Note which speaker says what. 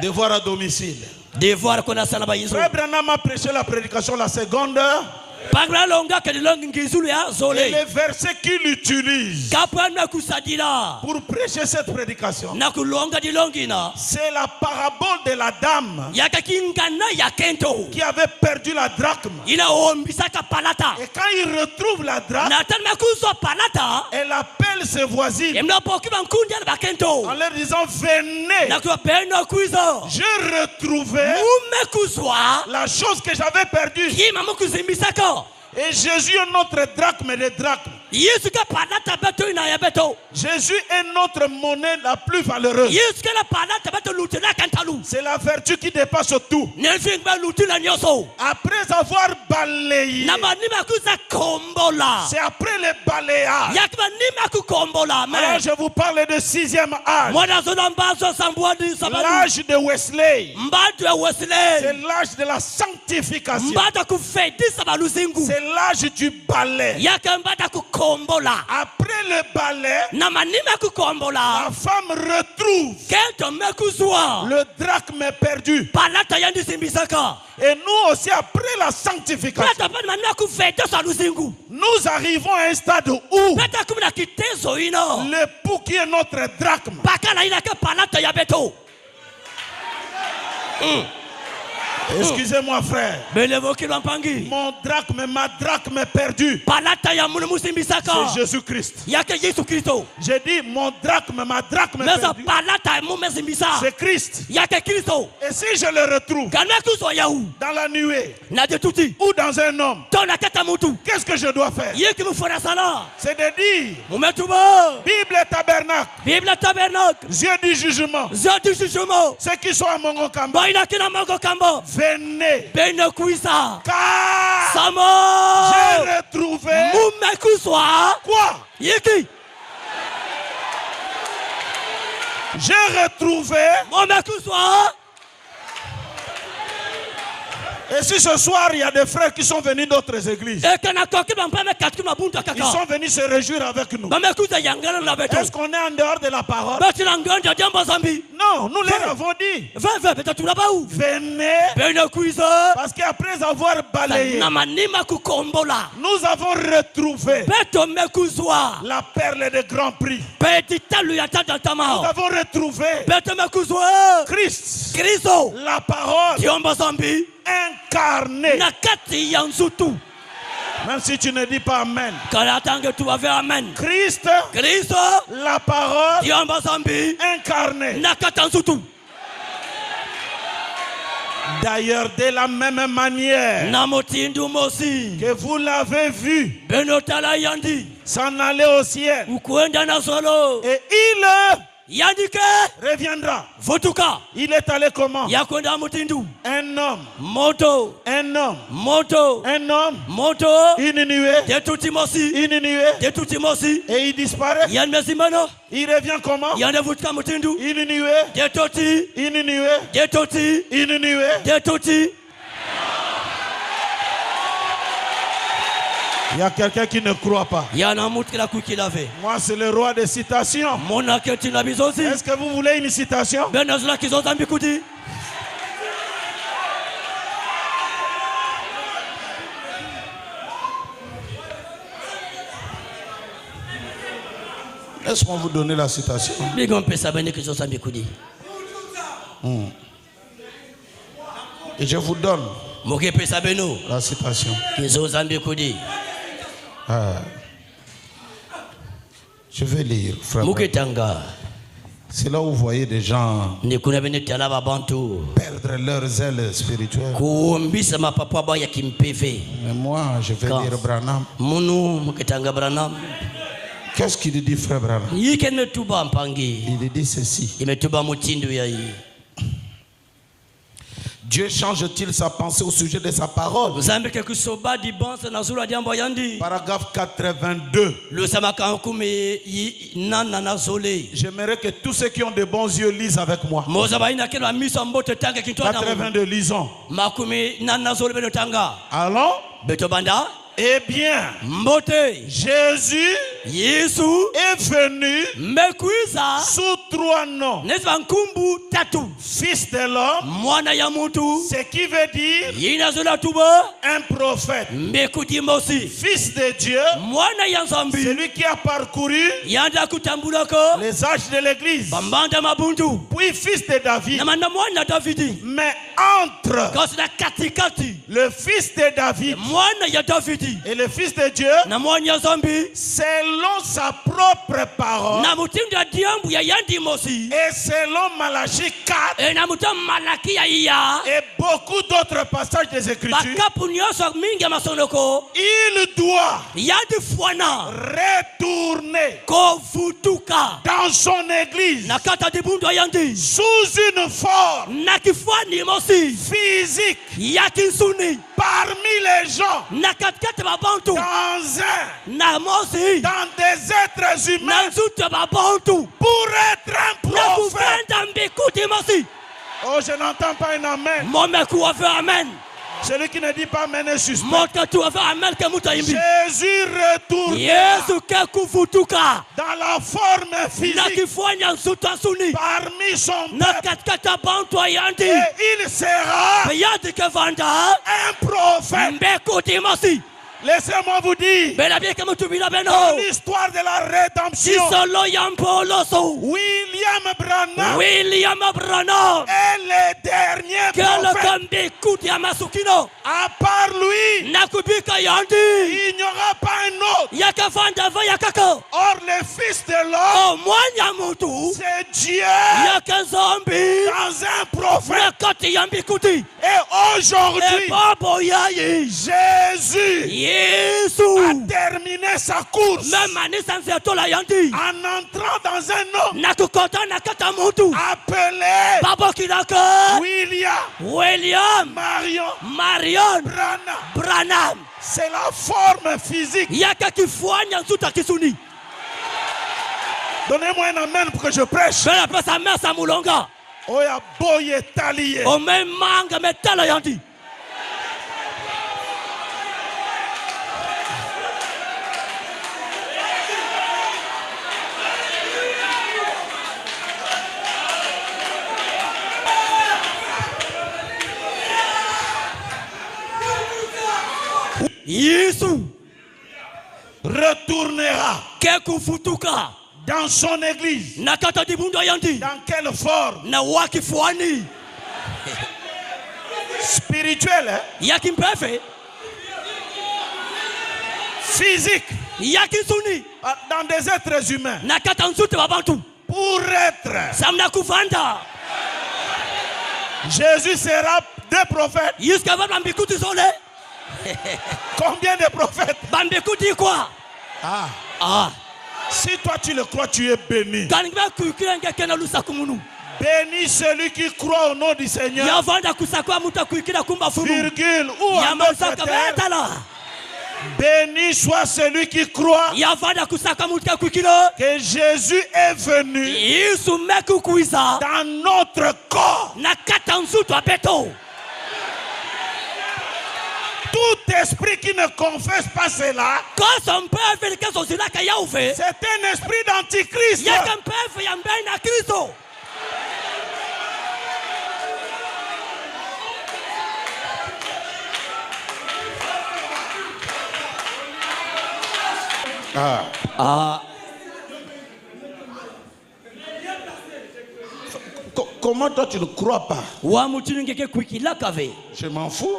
Speaker 1: Devoir à domicile.
Speaker 2: Frère Branham a prêché la prédication la seconde.
Speaker 1: Et les versets qu'il utilise
Speaker 2: Pour prêcher cette prédication, c'est la parabole de la dame qui avait perdu la drachme. Et quand il retrouve la drachme, elle appelle ses voisines en leur disant: venez, j'ai retrouvé la chose que j'avais perdue. Et Jésus est notre drachme des drachmes. Jésus est notre monnaie la plus valeureuse. C'est la vertu qui dépasse tout. Après avoir balayé, c'est après le balayage. Alors je vous parle de 6e âge. L'âge de Wesley. C'est l'âge de la sanctification. C'est l'âge du balai. Après le balai, la femme retrouve le drachme perdu. Et nous aussi, après la sanctification, nous arrivons à un stade où l'époux qui est notre drachme, excusez-moi frère, mon drachme, ma drachme perdue, c'est Jésus-Christ. J'ai dit mon drachme, ma drachme perdue, c'est Christ. Et si je le retrouve dans la nuée ou dans un homme, qu'est-ce que je dois faire? C'est de dire Bible et tabernacle, yeux du jugement, ceux qui sont à Mongokamba, venez, car j'ai retrouvé quoi? J'ai retrouvé. Et si ce soir il y a des frères qui sont venus d'autres églises, ils sont venus se réjouir avec nous, est-ce qu'on est en dehors de la parole? Non, nous leur avons dit venez, parce qu'après avoir balayé, nous avons retrouvé la perle de grand prix. Nous avons retrouvé Christ, la parole incarné. Même si tu ne dis pas Amen. Christ, la parole incarné. D'ailleurs, de la même manière que vous l'avez vu s'en aller au ciel, et il reviendra. Il est allé comment? Un homme, une nuée, et il disparaît. Il revient comment? Une nuée, une nuée. Il y a quelqu'un qui ne croit pas. Moi, c'est le roi des citations. Est-ce que vous voulez une citation? Est-ce qu'on vous donne la citation? Et je vous donne la citation. Je vais lire, frère. C'est là où vous voyez des gens perdre leurs ailes spirituelles. Mais moi, je vais lire Branham. Qu'est-ce qu'il dit, frère Branham? Il dit ceci. Dieu change-t-il sa pensée au sujet de sa parole? Paragraphe 82. J'aimerais que tous ceux qui ont de bons yeux lisent avec moi. 82, lisons. Allons. Eh bien, Jésus Yesu
Speaker 1: est venu
Speaker 2: mekuiza
Speaker 1: sous 3 noms.
Speaker 2: nkumbu tatu.
Speaker 1: Fils de l'homme,
Speaker 2: Mwana ya mutu,
Speaker 1: ce qui veut dire
Speaker 2: yinazola tuba
Speaker 1: un prophète.
Speaker 2: mbekudimosi.
Speaker 1: Fils de Dieu,
Speaker 2: Mwana ya nzambi,
Speaker 1: celui qui a parcouru
Speaker 2: yanda kutambulako
Speaker 1: les âges de l'église.
Speaker 2: bambanda mabundu.
Speaker 1: Puis fils de David.
Speaker 2: Na mwana Davidi.
Speaker 1: Mais entre
Speaker 2: Kasina katikati
Speaker 1: le fils de David
Speaker 2: mwana ya Davidi
Speaker 1: et le fils de Dieu,
Speaker 2: na mwana ya nzambi,
Speaker 1: selon sa propre parole
Speaker 2: na mutindo ya diambu ya yandimosi,
Speaker 1: et selon Malachie 4
Speaker 2: na mutam malaki ya iya,
Speaker 1: et beaucoup d'autres passages des Écritures,
Speaker 2: bakapu nyonso mingi ya masondoko,
Speaker 1: il doit
Speaker 2: yandi fwana
Speaker 1: retourner
Speaker 2: kofutuka
Speaker 1: dans son église
Speaker 2: na kata dibundo yandi
Speaker 1: sous une forme
Speaker 2: na kifani mosi
Speaker 1: physique
Speaker 2: ya kinsuni
Speaker 1: parmi les gens,
Speaker 2: na katikati babantu
Speaker 1: dans
Speaker 2: na mosi
Speaker 1: des êtres
Speaker 2: na
Speaker 1: humains,
Speaker 2: nzutu babantu
Speaker 1: pour être un
Speaker 2: na
Speaker 1: prophète.
Speaker 2: kufenda mbikuti mosi.
Speaker 1: Oh, je n'entends pas un amen.
Speaker 2: Momeku ave amen.
Speaker 1: Celui qui ne dit pas amen est suspect.
Speaker 2: Motatu ave amen ke mutaimbi.
Speaker 1: Jésus retourne
Speaker 2: Yesu ke kufutuka
Speaker 1: dans la forme
Speaker 2: na
Speaker 1: physique
Speaker 2: kifanya nzutu asuni
Speaker 1: parmi son
Speaker 2: na
Speaker 1: peuple
Speaker 2: katikati bantu ayandi
Speaker 1: et il sera
Speaker 2: yandi ke vanda
Speaker 1: un prophète.
Speaker 2: mbekuti mosi.
Speaker 1: Laissez-moi vous dire
Speaker 2: Bela bien que mutubila beno
Speaker 1: l'histoire de la rédemption.
Speaker 2: solo yampoloso
Speaker 1: William Branham est le dernier
Speaker 2: kala
Speaker 1: prophète.
Speaker 2: kambe kuti ya masukino
Speaker 1: À part lui,
Speaker 2: nakubika yandi
Speaker 1: il n'y aura pas un autre.
Speaker 2: yakavanda va yakaka.
Speaker 1: Or, le Fils de l'homme,
Speaker 2: O mwanya mutu
Speaker 1: c'est Dieu
Speaker 2: yakazambi
Speaker 1: dans un prophète.
Speaker 2: nakati yambikuti
Speaker 1: Et aujourd'hui,
Speaker 2: babo yayi
Speaker 1: Jésus
Speaker 2: Yesu
Speaker 1: a terminé sa course
Speaker 2: memanisa nzetola yandi
Speaker 1: en entrant dans un homme
Speaker 2: nakukota nakata mutu
Speaker 1: appelé
Speaker 2: babo kinaka William Marion Branham.
Speaker 1: C'est la forme physique.
Speaker 2: Yaka kifanya nzuta kisuni.
Speaker 1: Donnez-moi un amen pour que je prêche.
Speaker 2: Bela pesa mesa mulonga.
Speaker 1: Oya boye taliye.
Speaker 2: O me manga metala yandi. Yesu
Speaker 1: retournera
Speaker 2: kekufutuka
Speaker 1: dans son église.
Speaker 2: nakata dibundo yandi.
Speaker 1: Dans quelle forme?
Speaker 2: Na wakifuani
Speaker 1: Spirituelle, hein?
Speaker 2: yakimpefe
Speaker 1: Physique,
Speaker 2: yakisuni
Speaker 1: dans des êtres humains.
Speaker 2: nakata nzute babantu
Speaker 1: Pour être,
Speaker 2: samna kuvanda
Speaker 1: Jésus sera deux prophètes.
Speaker 2: yuska va bambikuti zole.
Speaker 1: Combien de prophètes?
Speaker 2: Bambikuti quoi? Ah.
Speaker 1: Si toi tu le crois, tu es béni. Béni celui qui croit au nom du Seigneur. Virgule ou en d'autres termes, béni soit celui qui croit que Jésus est venu dans notre corps. Tout esprit qui ne confesse pas cela, c'est un esprit d'antichrist. Comment toi tu ne crois pas? Je m'en fous.